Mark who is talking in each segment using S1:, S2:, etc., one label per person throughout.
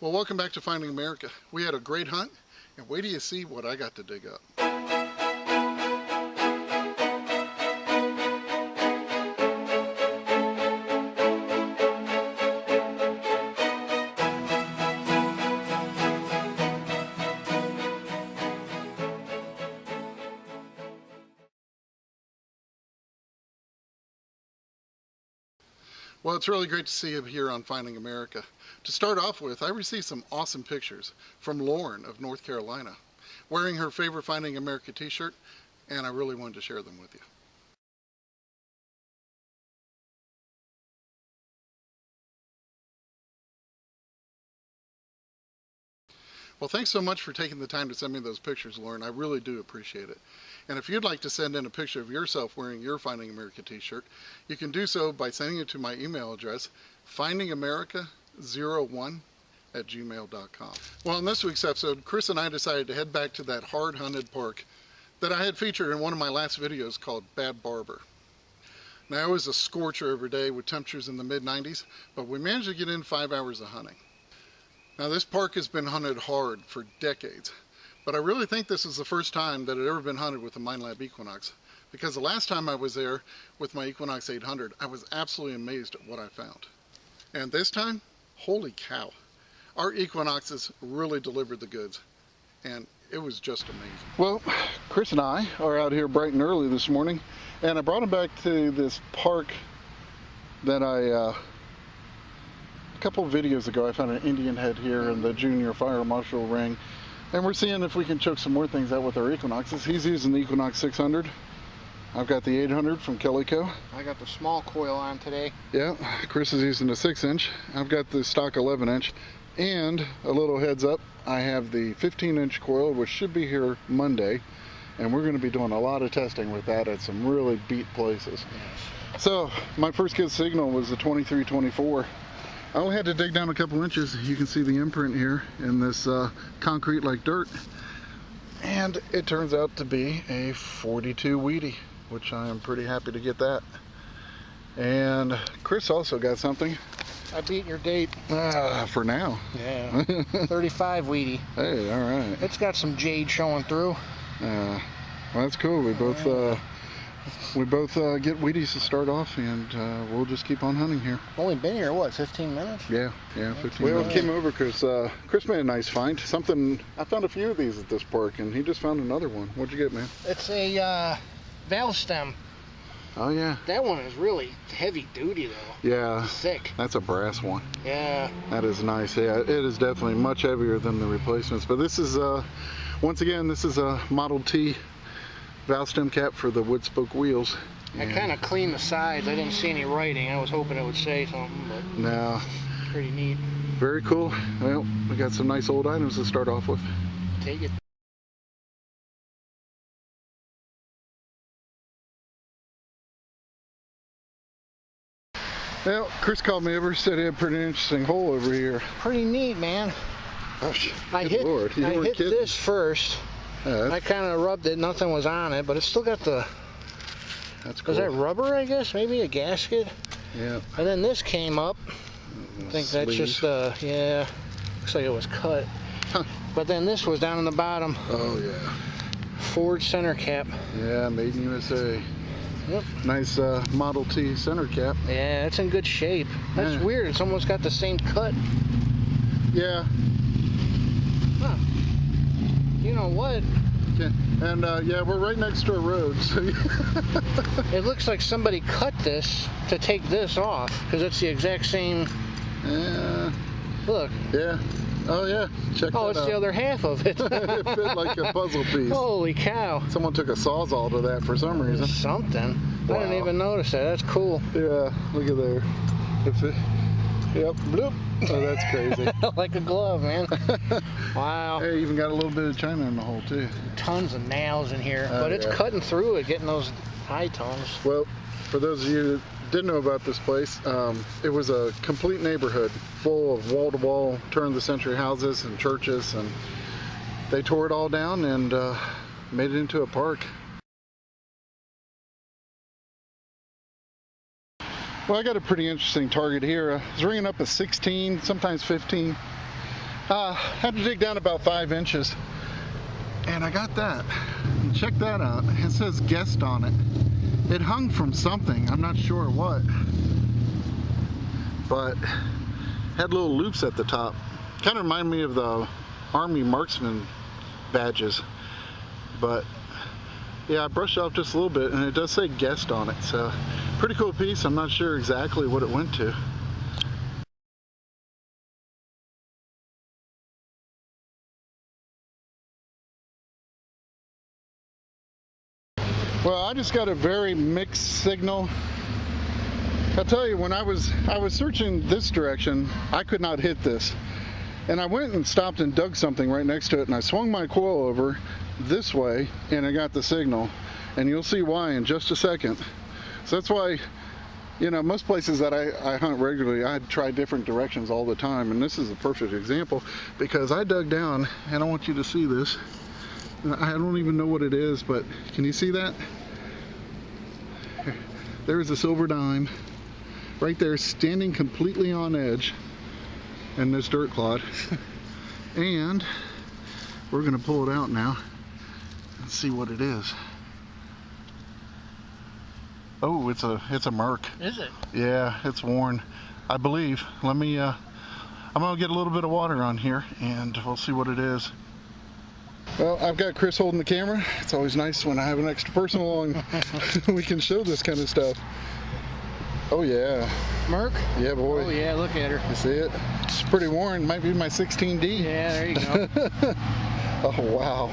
S1: Well, welcome back to Finding America. We had a great hunt, and wait till you see what I got to dig up. Well, it's really great to see you here on Finding America. To start off with, I received some awesome pictures from Lauren of North Carolina, wearing her favorite Finding America t-shirt, and I really wanted to share them with you. Well, thanks so much for taking the time to send me those pictures, Lauren. I really do appreciate it. And if you'd like to send in a picture of yourself wearing your Finding America t-shirt, you can do so by sending it to my email address, findingamerica01@gmail.com. Well, in this week's episode, Chris and I decided to head back to that hard-hunted park that I had featured in one of my last videos called Bad Barber. Now, it was a scorcher every day with temperatures in the mid-90s, but we managed to get in 5 hours of hunting. Now, this park has been hunted hard for decades, but I really think this is the first time that it had ever been hunted with a Minelab Equinox, because the last time I was there with my Equinox 800, I was absolutely amazed at what I found. And this time, holy cow, our Equinoxes really delivered the goods, and it was just amazing. Well, Chris and I are out here bright and early this morning, and I brought him back to this park that a couple of videos ago I found an Indian head here in the junior fire marshal ring, and we're seeing if we can choke some more things out with our Equinoxes. He's using the Equinox 600. I've got the 800 from Calico.
S2: I got the small coil on today.
S1: Yeah, Chris is using the 6-inch. I've got the stock 11-inch, and a little heads up, I have the 15-inch coil, which should be here Monday, and we're going to be doing a lot of testing with that at some really beat places. Yes. So my first good signal was the 23-24. I only had to dig down a couple inches. You can see the imprint here in this concrete like dirt. And it turns out to be a 42 Wheatie, which I am pretty happy to get that. And Chris also got something.
S2: I beat your date.
S1: For now.
S2: Yeah. 35 Wheatie.
S1: Hey, all right.
S2: It's got some jade showing through.
S1: Well, that's cool. We both get Wheaties to start off, and we'll just keep on hunting here.
S2: Only been here, what, 15 minutes?
S1: Yeah, 15 minutes. We came over because Chris made a nice find. I found a few of these at this park, and he just found another one. What'd you get, man?
S2: It's a valve stem.
S1: Oh, yeah.
S2: That one is really heavy duty, though.
S1: Yeah.
S2: Thick.
S1: That's a brass one.
S2: Yeah.
S1: That is nice. Yeah, it is definitely much heavier than the replacements. But this is, once again, this is a Model T valve stem cap for the wood spoke wheels.
S2: I kind of cleaned the sides. I didn't see any writing. I was hoping it would say something, but
S1: no.
S2: Pretty neat.
S1: Very cool. Well, we got some nice old items to start off with.
S2: Take it.
S1: Well, Chris called me over, said he had a pretty interesting hole over here.
S2: Pretty neat, man.
S1: Gosh,
S2: I hit this first.
S1: Yeah,
S2: I kind of rubbed it, nothing was on it, but it's still got the...
S1: That's cool.
S2: Is that rubber, I guess? Maybe a gasket?
S1: Yeah.
S2: And then this came up. I think that's just, yeah, looks like it was cut. But then this was down in the bottom.
S1: Oh, yeah.
S2: Ford center cap.
S1: Yeah, made in USA.
S2: Yep.
S1: Nice Model T center cap.
S2: Yeah, it's in good shape. That's weird. It's almost got the same cut.
S1: Yeah.
S2: Huh. You know what?
S1: Okay. And yeah, we're right next to a road. So
S2: it looks like somebody cut this to take this off because it's the exact same.
S1: Yeah.
S2: Look.
S1: Yeah. Oh yeah. Check that out.
S2: Oh, it's the other half of it.
S1: It fit like a puzzle piece.
S2: Holy cow.
S1: Someone took a Sawzall to that for some reason.
S2: Something. Wow. I didn't even notice that. That's cool.
S1: Yeah. Look at there. Yep. Bloop. Oh, that's crazy.
S2: Like a glove, man. Wow.
S1: Hey, even got a little bit of china in the hole too.
S2: Tons of nails in here, but it's cutting through it, getting those high tones.
S1: Well, for those of you that didn't know about this place, it was a complete neighborhood full of wall-to-wall turn-of-the-century houses and churches, and they tore it all down and made it into a park. Well, I got a pretty interesting target here. I was ringing up a 16, sometimes 15, Had to dig down about 5 inches. And I got that. And check that out. It says guest on it. It hung from something. I'm not sure what. But had little loops at the top. Kind of remind me of the Army marksman badges. But yeah, I brushed off just a little bit and it does say guest on it. So pretty cool piece. I'm not sure exactly what it went to. Well, I just got a very mixed signal. I'll tell you, when I was searching this direction, I could not hit this. And I went and stopped and dug something right next to it, and I swung my coil over this way, and I got the signal. And you'll see why in just a second. So that's why, you know, most places that I hunt regularly, I try different directions all the time, and this is a perfect example because I dug down, and I want you to see this. I don't even know what it is, but can you see that? There's a silver dime right there standing completely on edge in this dirt clod. And we're gonna pull it out now and see what it is. Oh, it's a Merc.
S2: Is it?
S1: Yeah, it's worn, I believe. Let me I'm gonna get a little bit of water on here and we'll see what it is. Well, I've got Chris holding the camera. It's always nice when I have an extra person along. We can show this kind of stuff. Oh yeah.
S2: Merc?
S1: Yeah, boy.
S2: Oh yeah, look at her.
S1: You see it? It's pretty worn. Might be my 16D.
S2: Yeah, there you go.
S1: Oh wow.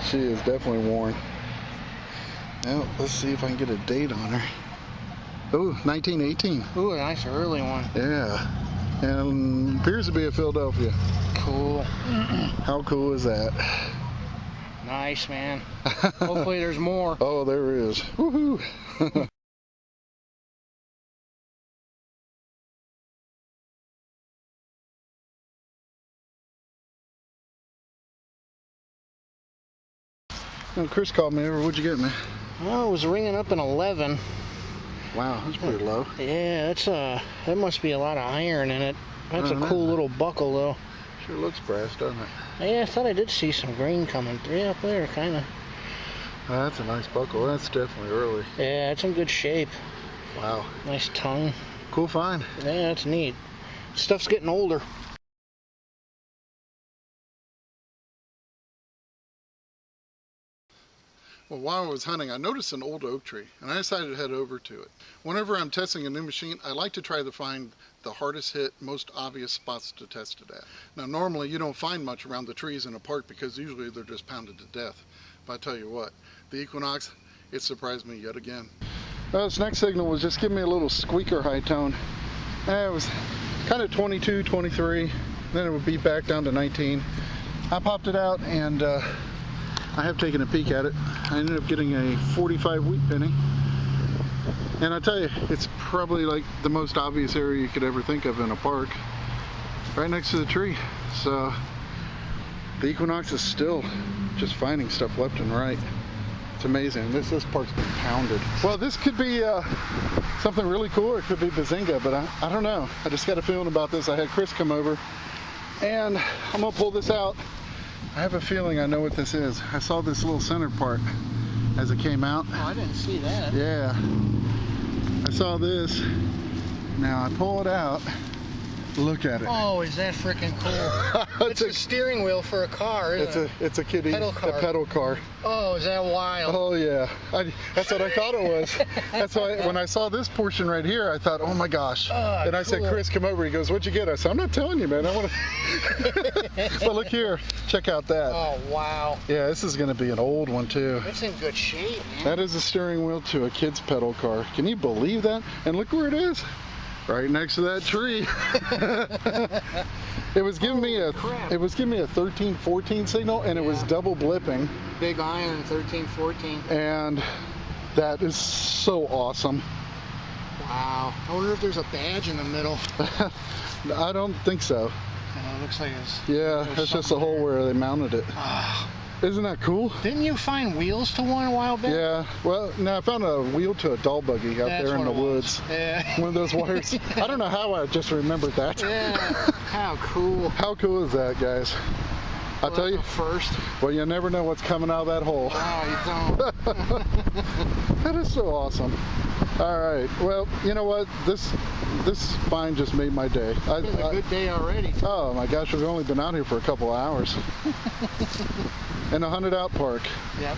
S1: She is definitely worn. Well, let's see if I can get a date on her. Oh, 1918.
S2: Ooh, a nice early one.
S1: Yeah. And appears to be a Philadelphia.
S2: Cool.
S1: How cool is that?
S2: Nice, man. Hopefully there's more.
S1: Oh, there is. Woohoo! Well, Chris called me over. What'd you get, man?
S2: Well, it was ringing up an 11.
S1: Wow, that's pretty low.
S2: Yeah, that must be a lot of iron in it. That's a cool little buckle, though.
S1: Sure looks brass, doesn't it?
S2: Yeah, I thought I did see some green coming through. Yeah, up there, kind of.
S1: Oh, that's a nice buckle. That's definitely early.
S2: Yeah, it's in good shape.
S1: Wow.
S2: Nice tongue.
S1: Cool find.
S2: Yeah, that's neat. Stuff's getting older.
S1: Well, while I was hunting, I noticed an old oak tree, and I decided to head over to it. Whenever I'm testing a new machine, I like to try to find the hardest hit, most obvious spots to test it at. Now, normally you don't find much around the trees in a park because usually they're just pounded to death. But I tell you what, the Equinox, it surprised me yet again. Well, this next signal was just giving me a little squeaker high tone. It was kind of 22, 23, then it would beat back down to 19. I popped it out and I have taken a peek at it. I ended up getting a 45 wheat penny. And I tell you, it's probably like the most obvious area you could ever think of in a park. Right next to the tree. So the Equinox is still just finding stuff left and right. It's amazing. This park's been pounded. Well, this could be something really cool, or it could be Bazinga, but I don't know. I just got a feeling about this. I had Chris come over and I'm gonna pull this out. I have a feeling I know what this is. I saw this little center part as it came out.
S2: Oh, I didn't see that.
S1: Yeah. I saw this. Now I pull it out. Look at it.
S2: Oh, is that freaking cool? It's a steering wheel for a car, isn't it?
S1: It's a kiddie.
S2: Pedal car.
S1: A pedal car.
S2: Oh, is that wild?
S1: Oh yeah. That's what I thought it was. That's why when I saw this portion right here, I thought, oh my gosh. And I said, Chris, come over. He goes, what'd you get? I said, I'm not telling you, man. I want to. But look here. Check out that.
S2: Oh wow.
S1: Yeah, this is going to be an old one too.
S2: It's in good shape, man.
S1: That is a steering wheel to a kid's pedal car. Can you believe that? And look where it is. Right next to that tree. It was giving me a 13-14 signal, and it was double blipping.
S2: Big iron 13-14.
S1: And that is so awesome.
S2: Wow. I wonder if there's a badge in the middle.
S1: I don't think so.
S2: It looks like it's.
S1: Yeah, it's just a hole where they mounted it. Isn't that cool?
S2: Didn't you find wheels to one a while back?
S1: Yeah. Well, no, I found a wheel to a doll buggy out there in the woods.
S2: Yeah.
S1: One of those wires. I don't know how I just remembered that.
S2: Yeah. How cool.
S1: How cool is that, guys? I'll tell you.
S2: First.
S1: Well, you never know what's coming out of that hole.
S2: Oh, you don't.
S1: That is so awesome. All right. Well, you know what? This find just made my day.
S2: It's been a good day already.
S1: Oh my gosh, we've only been out here for a couple of hours. In a 100-out park.
S2: Yep.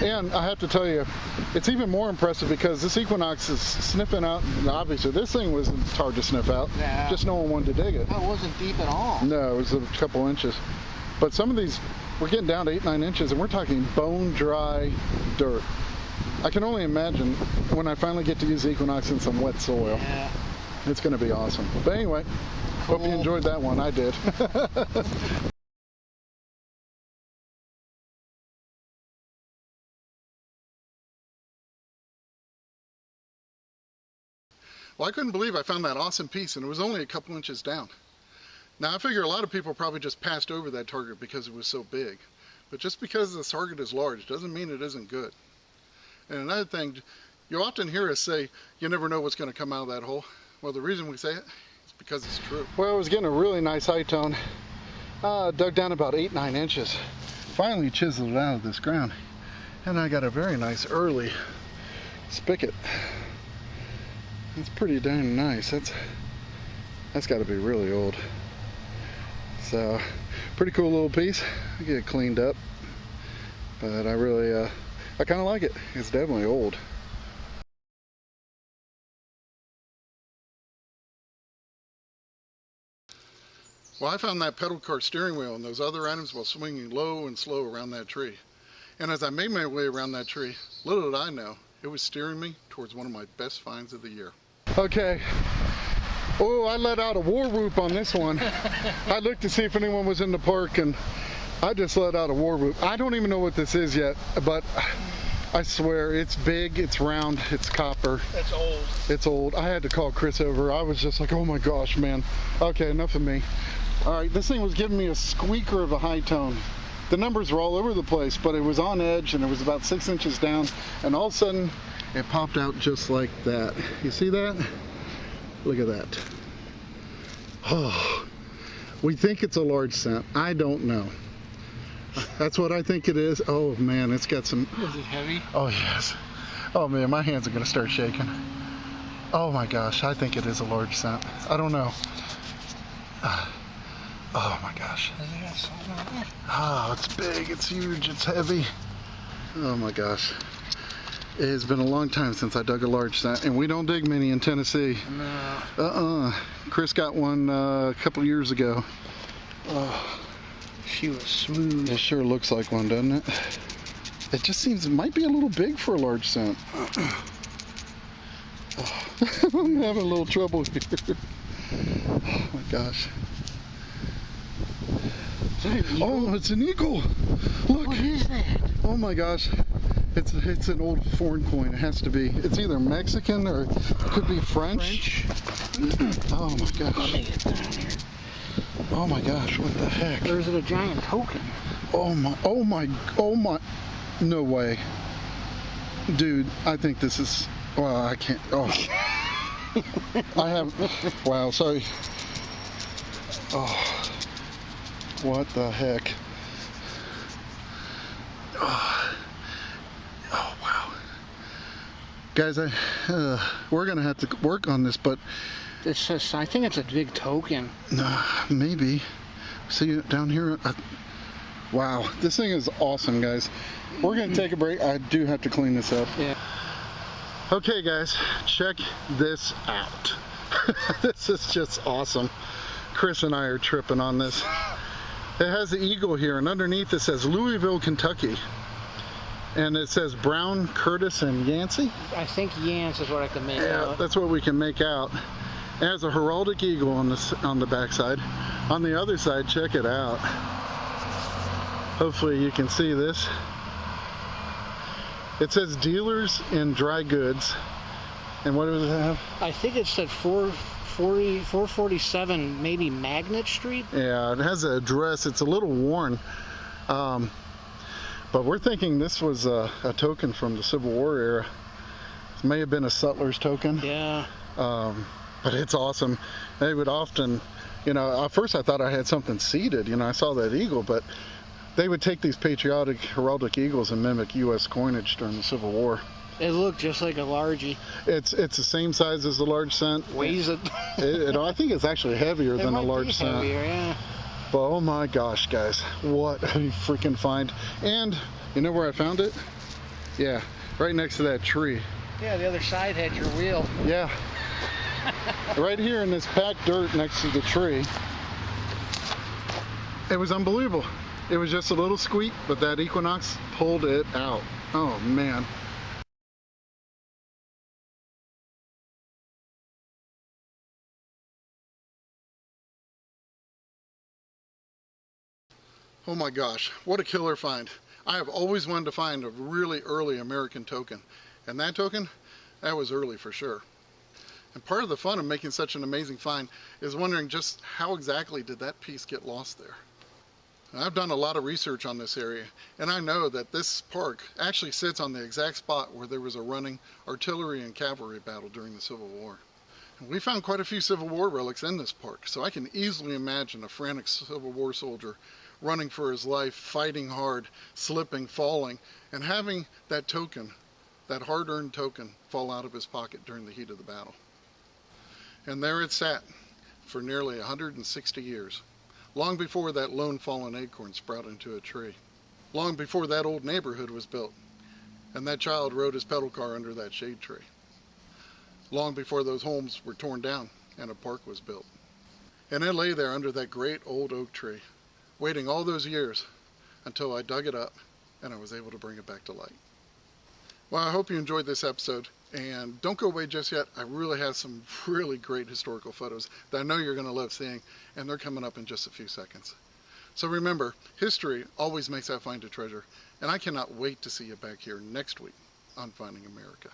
S1: And I have to tell you, it's even more impressive because this Equinox is sniffing out. Obviously, this thing wasn't hard to sniff out.
S2: Yeah.
S1: Just no one wanted to dig it.
S2: Oh, it wasn't deep at all.
S1: No, it was a couple inches. But some of these, we're getting down to 8-9 inches, and we're talking bone dry dirt. I can only imagine when I finally get to use the Equinox in some wet soil.
S2: Yeah.
S1: It's going to be awesome. But anyway,
S2: Cool.
S1: Hope you enjoyed that one. I did. Well, I couldn't believe I found that awesome piece, and it was only a couple inches down. Now, I figure a lot of people probably just passed over that target because it was so big. But just because this target is large doesn't mean it isn't good. And another thing, you often hear us say, you never know what's going to come out of that hole. Well, the reason we say it is because it's true. Well, I was getting a really nice high tone. Dug down about 8-9 inches. Finally chiseled it out of this ground. And I got a very nice early spigot. It's pretty dang nice. That's got to be really old. So, pretty cool little piece. I get it cleaned up, but I kind of like it. It's definitely old. Well, I found that pedal car steering wheel and those other items while swinging low and slow around that tree. And as I made my way around that tree, little did I know, it was steering me towards one of my best finds of the year. Okay. Oh, I let out a war whoop on this one. I looked to see if anyone was in the park, and I just let out a war whoop. I don't even know what this is yet, but I swear it's big, it's round, it's copper.
S2: It's old.
S1: It's old. I had to call Chris over. I was just like, oh my gosh, man. Okay, enough of me. All right, this thing was giving me a squeaker of a high tone. The numbers were all over the place, but it was on edge, and it was about 6 inches down, and all of a sudden, it popped out just like that. You see that? Look at that. Oh, we think it's a large scent. I don't know. That's what I think it is. Oh man, it's got some.
S2: Is it heavy?
S1: Oh yes. Oh man, my hands are gonna start shaking. Oh my gosh, I think it is a large scent. I don't know. Oh my gosh. Oh, it's big, it's huge, it's heavy. Oh my gosh. It has been a long time since I dug a large scent, and we don't dig many in Tennessee. No. Chris got one a couple years ago. Oh,
S2: she was smooth.
S1: It sure looks like one, doesn't it? It just seems it might be a little big for a large scent. Oh, I'm having a little trouble here. Oh my gosh.
S2: Is that an eagle?
S1: Oh, it's an eagle. Look.
S2: What is that?
S1: Oh my gosh. It's an old foreign coin. It has to be. It's either Mexican or it could be French. Oh my gosh.
S2: Let me get down here.
S1: Oh my gosh, what the heck?
S2: Or is it a giant token?
S1: Oh my. No way. Dude, I think this is, well, I can't, oh. I have, wow, sorry. Oh, what the heck? Oh, wow. Guys, we're going to have to work on this, but
S2: It's just, I think it's a big token.
S1: Maybe. See it down here? Wow, this thing is awesome, guys. We're going to take a break. I do have to clean this up.
S2: Yeah.
S1: Okay, guys, check this out. This is just awesome. Chris and I are tripping on this. It has the eagle here, and underneath it says Louisville, Kentucky. And it says Brown, Curtis, and Yancey.
S2: I think Yance is what I can make out.
S1: Yeah, that's what we can make out. It has a heraldic eagle on the backside. On the other side, check it out. Hopefully you can see this. It says dealers in dry goods. And what does it have?
S2: I think it said 447 maybe Magnet Street.
S1: Yeah, it has an address. It's a little worn. But we're thinking this was a token from the Civil War era. It may have been a sutler's token.
S2: Yeah.
S1: But it's awesome. They would often, you know, at first I thought I had something seeded. You know, I saw that eagle, but they would take these patriotic heraldic eagles and mimic U.S. coinage during the Civil War.
S2: It looked just like a largie.
S1: It's the same size as the large cent.
S2: Weighs it.
S1: I think it's actually heavier than a large cent.
S2: Heavier, yeah.
S1: But oh my gosh, guys, what a freaking find. And you know where I found it? Yeah, right next to that tree.
S2: Yeah, the other side had your wheel.
S1: Yeah. Right here in this packed dirt next to the tree. It was unbelievable. It was just a little squeak, but that Equinox pulled it out. Oh man. Oh my gosh, what a killer find. I have always wanted to find a really early American token. And that token, that was early for sure. And part of the fun of making such an amazing find is wondering just how exactly did that piece get lost there. And I've done a lot of research on this area, and I know that this park actually sits on the exact spot where there was a running artillery and cavalry battle during the Civil War. And we found quite a few Civil War relics in this park, so I can easily imagine a frantic Civil War soldier running for his life, fighting hard, slipping, falling, and having that token, that hard-earned token, fall out of his pocket during the heat of the battle. And there it sat for nearly 160 years, long before that lone fallen acorn sprouted into a tree, long before that old neighborhood was built, and that child rode his pedal car under that shade tree, long before those homes were torn down and a park was built. And it lay there under that great old oak tree, waiting all those years until I dug it up and I was able to bring it back to light. Well, I hope you enjoyed this episode, and don't go away just yet. I really have some really great historical photos that I know you're going to love seeing, and they're coming up in just a few seconds. So remember, history always makes that find a treasure, and I cannot wait to see you back here next week on Finding America.